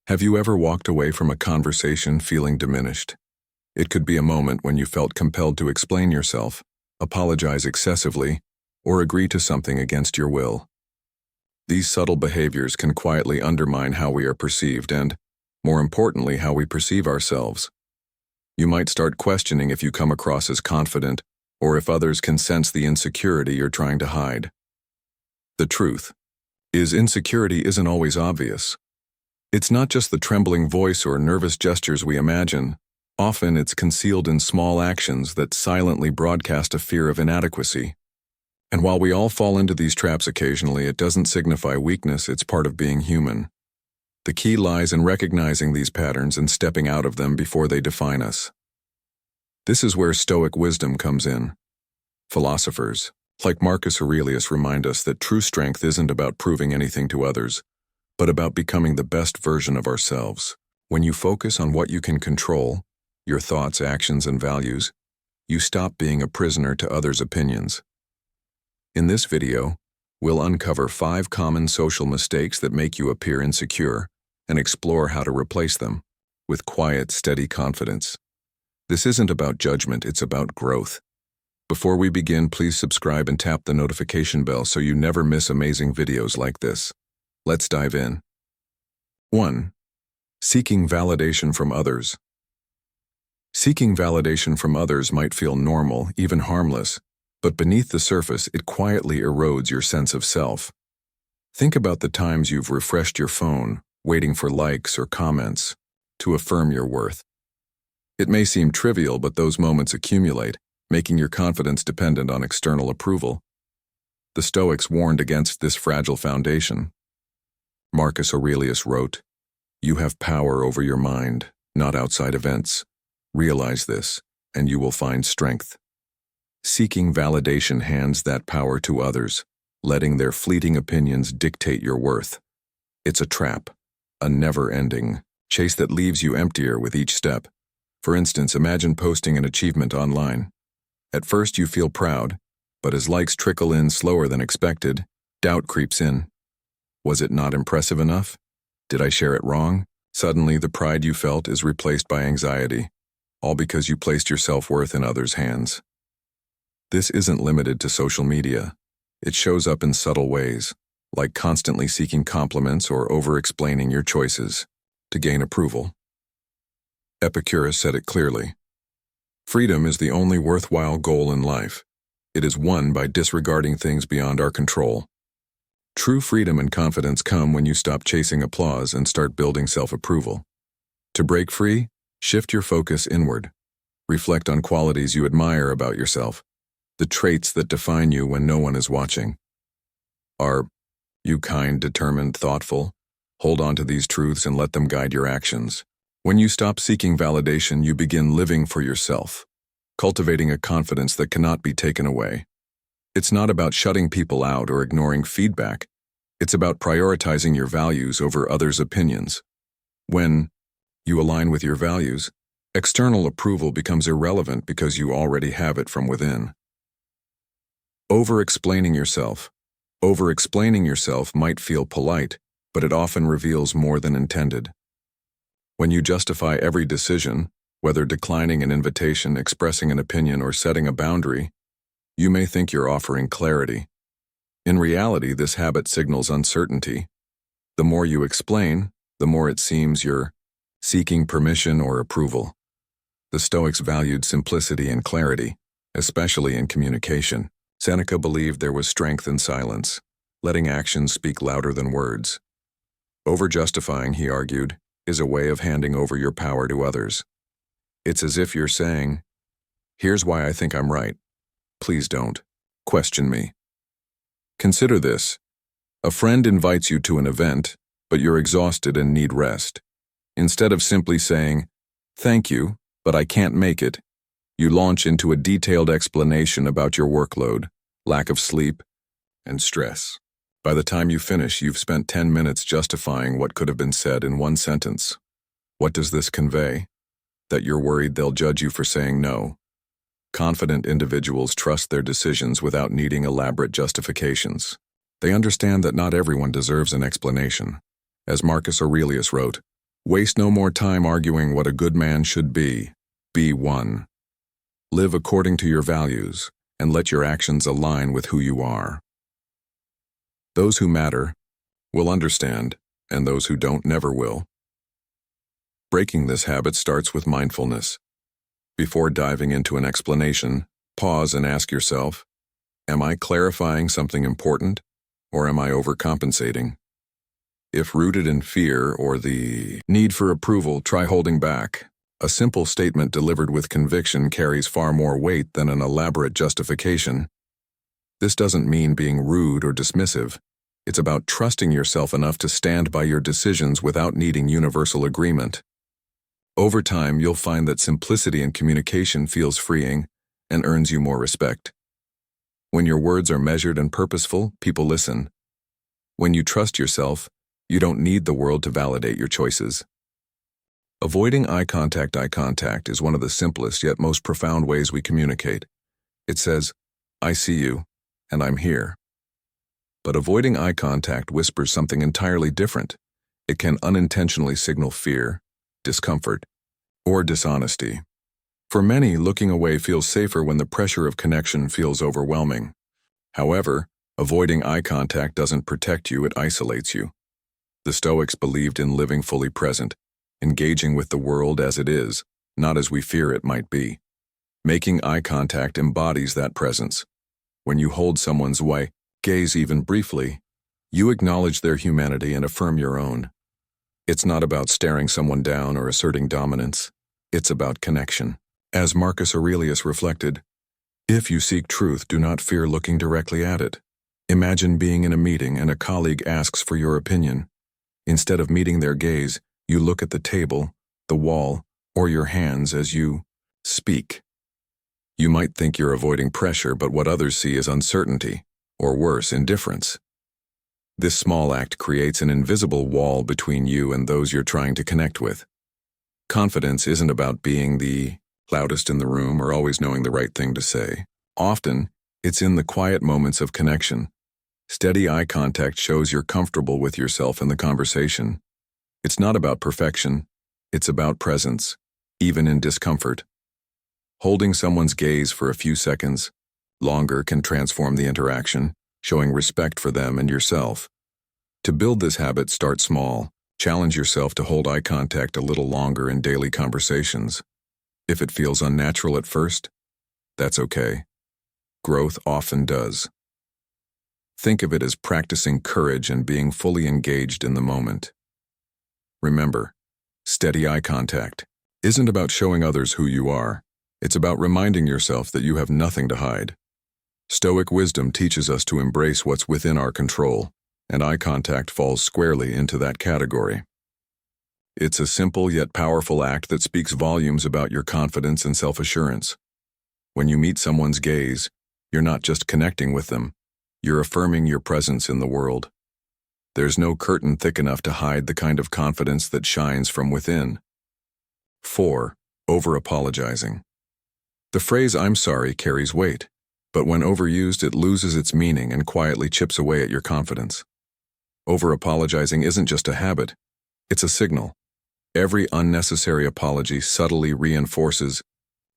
Have you ever walked away from a conversation feeling diminished? It could be a moment when you felt compelled to explain yourself, apologize excessively, or agree to something against your will. These subtle behaviors can quietly undermine how we are perceived and, more importantly, how we perceive ourselves. You might start questioning if you come across as confident or if others can sense the insecurity you're trying to hide. The truth is, insecurity isn't always obvious. It's not just the trembling voice or nervous gestures we imagine. Often it's concealed in small actions that silently broadcast a fear of inadequacy. And while we all fall into these traps occasionally, it doesn't signify weakness, it's part of being human. The key lies in recognizing these patterns and stepping out of them before they define us. This is where Stoic wisdom comes in. Philosophers, like Marcus Aurelius, remind us that true strength isn't about proving anything to others, but about becoming the best version of ourselves. When you focus on what you can control, your thoughts, actions, and values, you stop being a prisoner to others' opinions. In this video, we'll uncover 5 common social mistakes that make you appear insecure and explore how to replace them with quiet, steady confidence. This isn't about judgment, it's about growth. Before we begin, please subscribe and tap the notification bell so you never miss amazing videos like this. Let's dive in. 1. Seeking validation from others. Seeking validation from others might feel normal, even harmless, but beneath the surface, it quietly erodes your sense of self. Think about the times you've refreshed your phone, waiting for likes or comments to affirm your worth. It may seem trivial, but those moments accumulate, making your confidence dependent on external approval. The Stoics warned against this fragile foundation. Marcus Aurelius wrote, "You have power over your mind, not outside events. Realize this, and you will find strength." Seeking validation hands that power to others, letting their fleeting opinions dictate your worth. It's a trap, a never-ending chase that leaves you emptier with each step. For instance, imagine posting an achievement online. At first you feel proud, but as likes trickle in slower than expected, doubt creeps in. Was it not impressive enough? Did I share it wrong? Suddenly, the pride you felt is replaced by anxiety, all because you placed your self-worth in others' hands. This isn't limited to social media. It shows up in subtle ways, like constantly seeking compliments or over-explaining your choices to gain approval. Epicurus said it clearly. Freedom is the only worthwhile goal in life. It is won by disregarding things beyond our control. True freedom and confidence come when you stop chasing applause and start building self-approval. To break free, shift your focus inward. Reflect on qualities you admire about yourself, the traits that define you when no one is watching. Are you kind, determined, thoughtful? Hold on to these truths and let them guide your actions. When you stop seeking validation, you begin living for yourself, cultivating a confidence that cannot be taken away. It's not about shutting people out or ignoring feedback. It's about prioritizing your values over others' opinions. When you align with your values, external approval becomes irrelevant because you already have it from within. Over-explaining yourself. Over-explaining yourself might feel polite, but it often reveals more than intended. When you justify every decision, whether declining an invitation, expressing an opinion, or setting a boundary, you may think you're offering clarity. In reality, this habit signals uncertainty. The more you explain, the more it seems you're seeking permission or approval. The Stoics valued simplicity and clarity, especially in communication. Seneca believed there was strength in silence, letting actions speak louder than words. Over-justifying, he argued, is a way of handing over your power to others. It's as if you're saying, "Here's why I think I'm right. Please don't question me." Consider this. A friend invites you to an event, but you're exhausted and need rest. Instead of simply saying, "Thank you, but I can't make it," you launch into a detailed explanation about your workload, lack of sleep, and stress. By the time you finish, you've spent 10 minutes justifying what could have been said in one sentence. What does this convey? That you're worried they'll judge you for saying no. Confident individuals trust their decisions without needing elaborate justifications. They understand that not everyone deserves an explanation. As Marcus Aurelius wrote, Waste no more time arguing what a good man should be. Be one. Live according to your values, and let your actions align with who you are. Those who matter will understand, and those who don't never will. Breaking this habit starts with mindfulness. Before diving into an explanation, pause and ask yourself, am I clarifying something important, or am I overcompensating? If rooted in fear or the need for approval, try holding back. A simple statement delivered with conviction carries far more weight than an elaborate justification. This doesn't mean being rude or dismissive. It's about trusting yourself enough to stand by your decisions without needing universal agreement. Over time, you'll find that simplicity in communication feels freeing and earns you more respect. When your words are measured and purposeful, people listen. When you trust yourself, you don't need the world to validate your choices. Avoiding eye contact is one of the simplest yet most profound ways we communicate. It says, I see you, and I'm here. But avoiding eye contact whispers something entirely different. It can unintentionally signal fear, discomfort, or dishonesty. For many, looking away feels safer when the pressure of connection feels overwhelming. However, avoiding eye contact doesn't protect you, it isolates you. The Stoics believed in living fully present, engaging with the world as it is, not as we fear it might be. Making eye contact embodies that presence. When you hold someone's gaze even briefly, you acknowledge their humanity and affirm your own. It's not about staring someone down or asserting dominance. It's about connection. As Marcus Aurelius reflected, if you seek truth, do not fear looking directly at it. Imagine being in a meeting and a colleague asks for your opinion. Instead of meeting their gaze, you look at the table, the wall, or your hands as you speak. You might think you're avoiding pressure, but what others see is uncertainty, or worse, indifference. This small act creates an invisible wall between you and those you're trying to connect with. Confidence isn't about being the loudest in the room or always knowing the right thing to say. Often, it's in the quiet moments of connection. Steady eye contact shows you're comfortable with yourself in the conversation. It's not about perfection, it's about presence, even in discomfort. Holding someone's gaze for a few seconds longer can transform the interaction, showing respect for them and yourself. To build this habit, start small. Challenge yourself to hold eye contact a little longer in daily conversations. If it feels unnatural at first, that's okay. Growth often does. Think of it as practicing courage and being fully engaged in the moment. Remember, steady eye contact isn't about showing others who you are. It's about reminding yourself that you have nothing to hide. Stoic wisdom teaches us to embrace what's within our control, and eye contact falls squarely into that category. It's a simple yet powerful act that speaks volumes about your confidence and self-assurance. When you meet someone's gaze, you're not just connecting with them, you're affirming your presence in the world. There's no curtain thick enough to hide the kind of confidence that shines from within. 4. Over-apologizing. The phrase "I'm sorry" carries weight, but when overused, it loses its meaning and quietly chips away at your confidence. Over-apologizing isn't just a habit, it's a signal. Every unnecessary apology subtly reinforces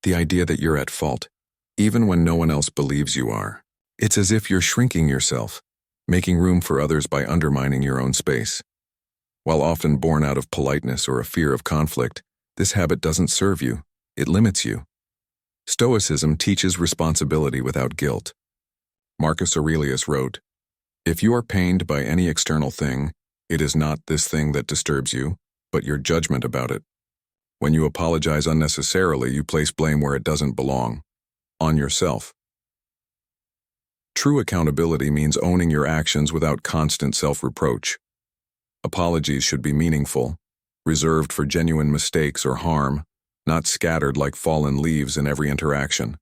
the idea that you're at fault, even when no one else believes you are. It's as if you're shrinking yourself, making room for others by undermining your own space. While often born out of politeness or a fear of conflict, this habit doesn't serve you, it limits you. Stoicism teaches responsibility without guilt. Marcus Aurelius wrote, "If you are pained by any external thing, it is not this thing that disturbs you, but your judgment about it. When you apologize unnecessarily, you place blame where it doesn't belong, on yourself." True accountability means owning your actions without constant self-reproach. Apologies should be meaningful, reserved for genuine mistakes or harm, not scattered like fallen leaves in every interaction.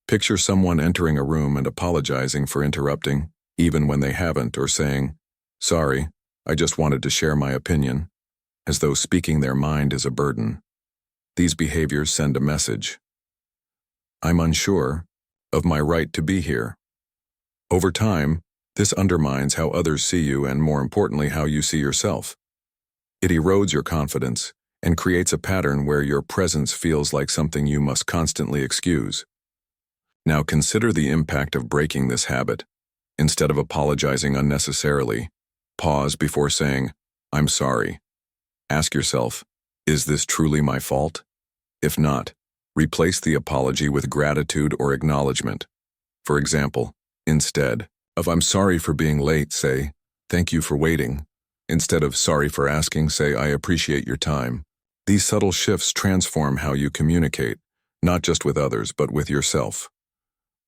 Picture someone entering a room and apologizing for interrupting, even when they haven't, or saying, "Sorry, I just wanted to share my opinion," as though speaking their mind is a burden. These behaviors send a message. I'm unsure of my right to be here. Over time, this undermines how others see you and, more importantly, how you see yourself. It erodes your confidence and creates a pattern where your presence feels like something you must constantly excuse. Now consider the impact of breaking this habit. Instead of apologizing unnecessarily, pause before saying, "I'm sorry." Ask yourself, is this truly my fault? If not, replace the apology with gratitude or acknowledgement. For example, instead of "I'm sorry for being late," say, "Thank you for waiting." Instead of "Sorry for asking," say, "I appreciate your time." These subtle shifts transform how you communicate, not just with others, but with yourself.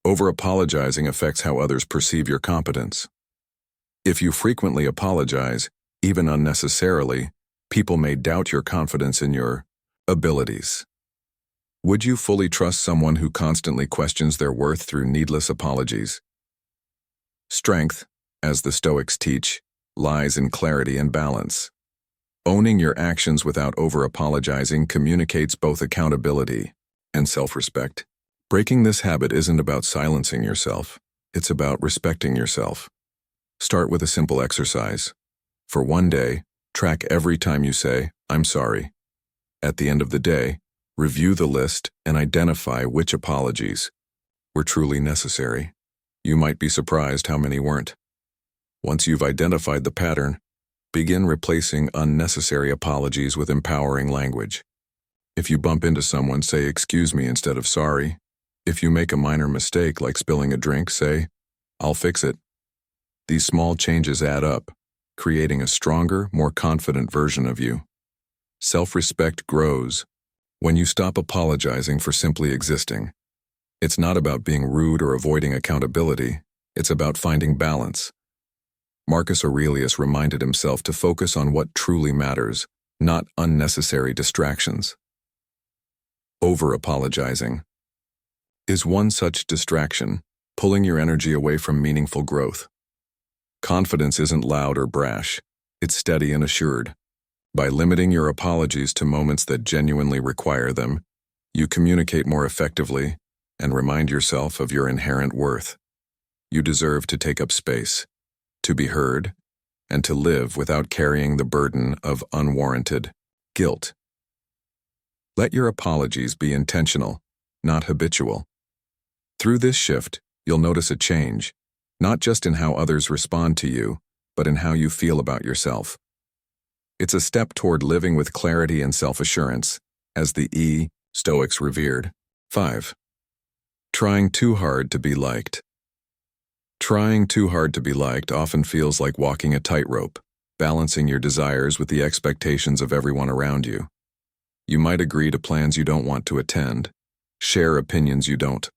Over-apologizing affects how others perceive your competence. If you frequently apologize, even unnecessarily, people may doubt your confidence in your abilities. Would you fully trust someone who constantly questions their worth through needless apologies? Strength, as the Stoics teach, lies in clarity and balance. Owning your actions without over-apologizing communicates both accountability and self-respect. Breaking this habit isn't about silencing yourself, it's about respecting yourself. Start with a simple exercise. For one day, track every time you say, "I'm sorry." At the end of the day, review the list and identify which apologies were truly necessary. You might be surprised how many weren't. Once you've identified the pattern, begin replacing unnecessary apologies with empowering language. If you bump into someone, say "excuse me" instead of "sorry." If you make a minor mistake like spilling a drink, say, "I'll fix it." These small changes add up, creating a stronger, more confident version of you. Self-respect grows when you stop apologizing for simply existing. It's not about being rude or avoiding accountability, it's about finding balance. Marcus Aurelius reminded himself to focus on what truly matters, not unnecessary distractions. Over-apologizing is one such distraction, pulling your energy away from meaningful growth. Confidence isn't loud or brash, it's steady and assured. By limiting your apologies to moments that genuinely require them, you communicate more effectively and remind yourself of your inherent worth. You deserve to take up space, to be heard, and to live without carrying the burden of unwarranted guilt. Let your apologies be intentional, not habitual. Through this shift, you'll notice a change, not just in how others respond to you, but in how you feel about yourself. It's a step toward living with clarity and self-assurance, as the Stoics revered. 5. Trying too hard to be liked. Trying too hard to be liked often feels like walking a tightrope, balancing your desires with the expectations of everyone around you. You might agree to plans you don't want to attend, share opinions you don't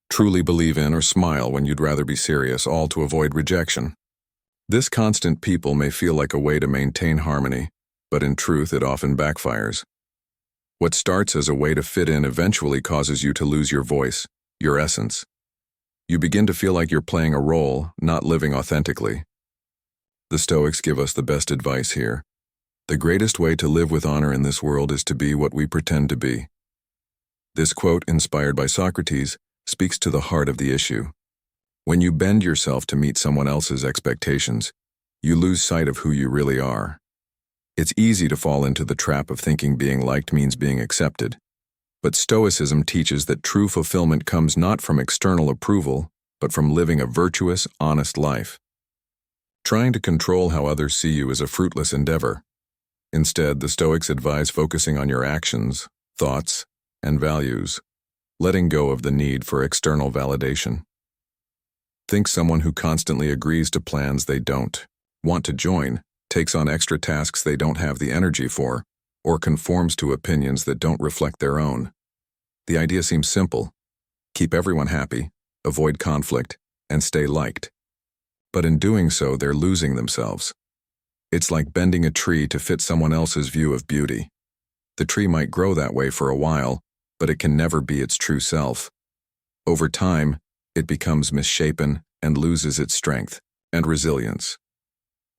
truly believe in, or smile when you'd rather be serious, all to avoid rejection. This constant people may feel like a way to maintain harmony, but in truth it often backfires. What starts as a way to fit in eventually causes you to lose your voice, your essence. You begin to feel like you're playing a role, not living authentically. The Stoics give us the best advice here. The greatest way to live with honor in this world is to be what we pretend to be. This quote, inspired by Socrates, speaks to the heart of the issue. When you bend yourself to meet someone else's expectations, you lose sight of who you really are. It's easy to fall into the trap of thinking being liked means being accepted. But Stoicism teaches that true fulfillment comes not from external approval, but from living a virtuous, honest life. Trying to control how others see you is a fruitless endeavor. Instead, the Stoics advise focusing on your actions, thoughts, and values, letting go of the need for external validation. Think someone who constantly agrees to plans they don't want to join, takes on extra tasks they don't have the energy for, or conforms to opinions that don't reflect their own. The idea seems simple. Keep everyone happy, avoid conflict, and stay liked. But in doing so, they're losing themselves. It's like bending a tree to fit someone else's view of beauty. The tree might grow that way for a while, but it can never be its true self. Over time, it becomes misshapen and loses its strength and resilience.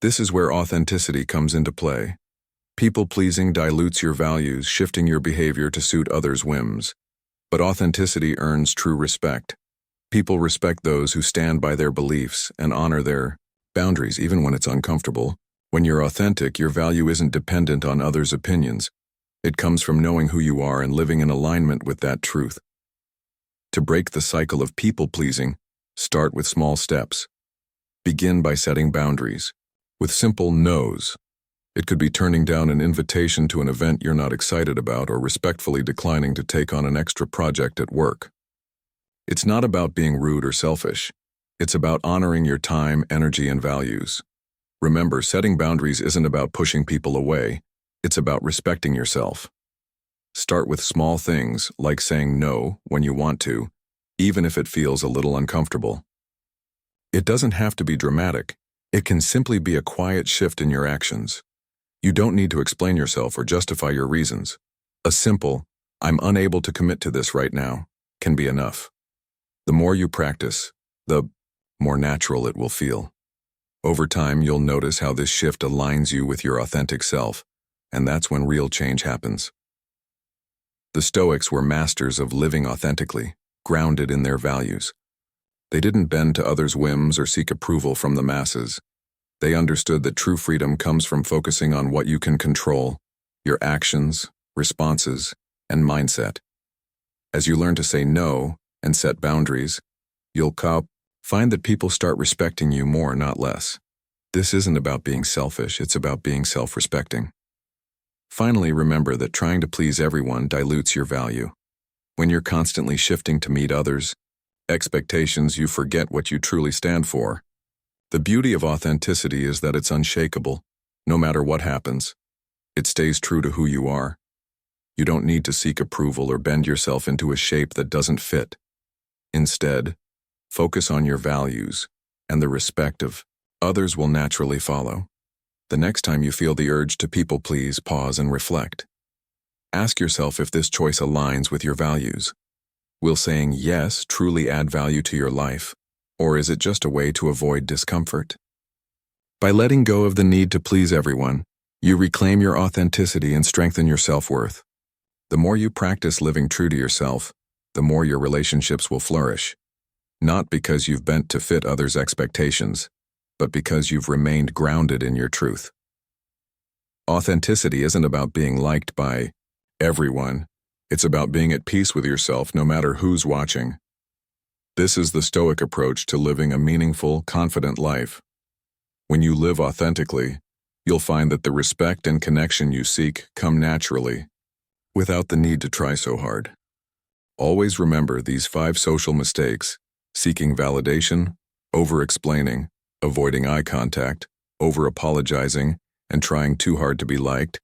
This is where authenticity comes into play. People-pleasing dilutes your values, shifting your behavior to suit others' whims. But authenticity earns true respect. People respect those who stand by their beliefs and honor their boundaries even when it's uncomfortable. When you're authentic, your value isn't dependent on others' opinions. It comes from knowing who you are and living in alignment with that truth. To break the cycle of people-pleasing, start with small steps. Begin by setting boundaries, with simple no's. It could be turning down an invitation to an event you're not excited about or respectfully declining to take on an extra project at work. It's not about being rude or selfish. It's about honoring your time, energy, and values. Remember, setting boundaries isn't about pushing people away. It's about respecting yourself. Start with small things like saying no when you want to, even if it feels a little uncomfortable. It doesn't have to be dramatic. It can simply be a quiet shift in your actions. You don't need to explain yourself or justify your reasons. A simple, "I'm unable to commit to this right now," can be enough. The more you practice, the more natural it will feel. Over time, you'll notice how this shift aligns you with your authentic self, and that's when real change happens. The Stoics were masters of living authentically, grounded in their values. They didn't bend to others' whims or seek approval from the masses. They understood that true freedom comes from focusing on what you can control: your actions, responses, and mindset. As you learn to say no and set boundaries, you'll find that people start respecting you more, not less. This isn't about being selfish, it's about being self-respecting. Finally, remember that trying to please everyone dilutes your value. When you're constantly shifting to meet others' expectations, you forget what you truly stand for. The beauty of authenticity is that it's unshakable. No matter what happens, it stays true to who you are. You don't need to seek approval or bend yourself into a shape that doesn't fit. Instead, focus on your values, and the respect of others will naturally follow. The next time you feel the urge to people-please, pause and reflect. Ask yourself if this choice aligns with your values. Will saying yes truly add value to your life, or is it just a way to avoid discomfort? By letting go of the need to please everyone, you reclaim your authenticity and strengthen your self-worth. The more you practice living true to yourself, the more your relationships will flourish. Not because you've bent to fit others' expectations, but because you've remained grounded in your truth. Authenticity isn't about being liked by everyone. It's about being at peace with yourself no matter who's watching. This is the Stoic approach to living a meaningful, confident life. When you live authentically, you'll find that the respect and connection you seek come naturally, without the need to try so hard. Always remember these 5 social mistakes: seeking validation, over-explaining, avoiding eye contact, over-apologizing, and trying too hard to be liked,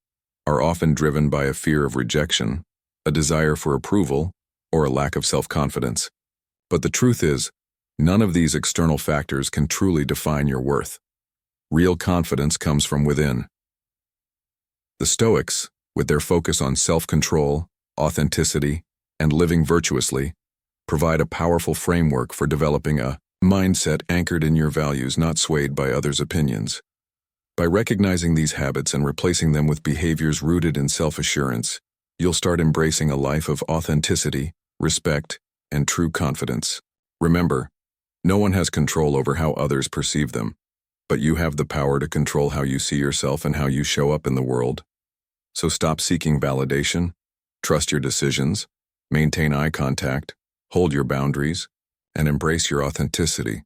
are often driven by a fear of rejection, a desire for approval, or a lack of self-confidence. But the truth is, none of these external factors can truly define your worth. Real confidence comes from within. The Stoics, with their focus on self-control, authenticity, and living virtuously, provide a powerful framework for developing a mindset anchored in your values, not swayed by others' opinions. By recognizing these habits and replacing them with behaviors rooted in self-assurance, you'll start embracing a life of authenticity, respect, and true confidence. Remember, no one has control over how others perceive them, but you have the power to control how you see yourself and how you show up in the world. So stop seeking validation, trust your decisions, maintain eye contact, hold your boundaries, and embrace your authenticity.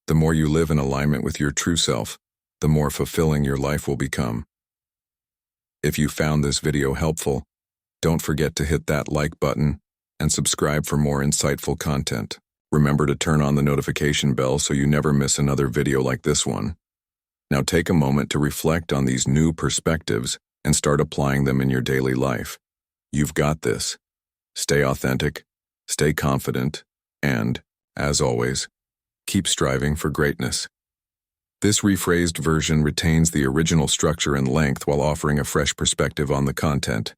The more you live in alignment with your true self, the more fulfilling your life will become. If you found this video helpful, don't forget to hit that like button and subscribe for more insightful content. Remember to turn on the notification bell so you never miss another video like this one. Now take a moment to reflect on these new perspectives and start applying them in your daily life. You've got this. Stay authentic, stay confident, and, as always, keep striving for greatness. This rephrased version retains the original structure and length while offering a fresh perspective on the content.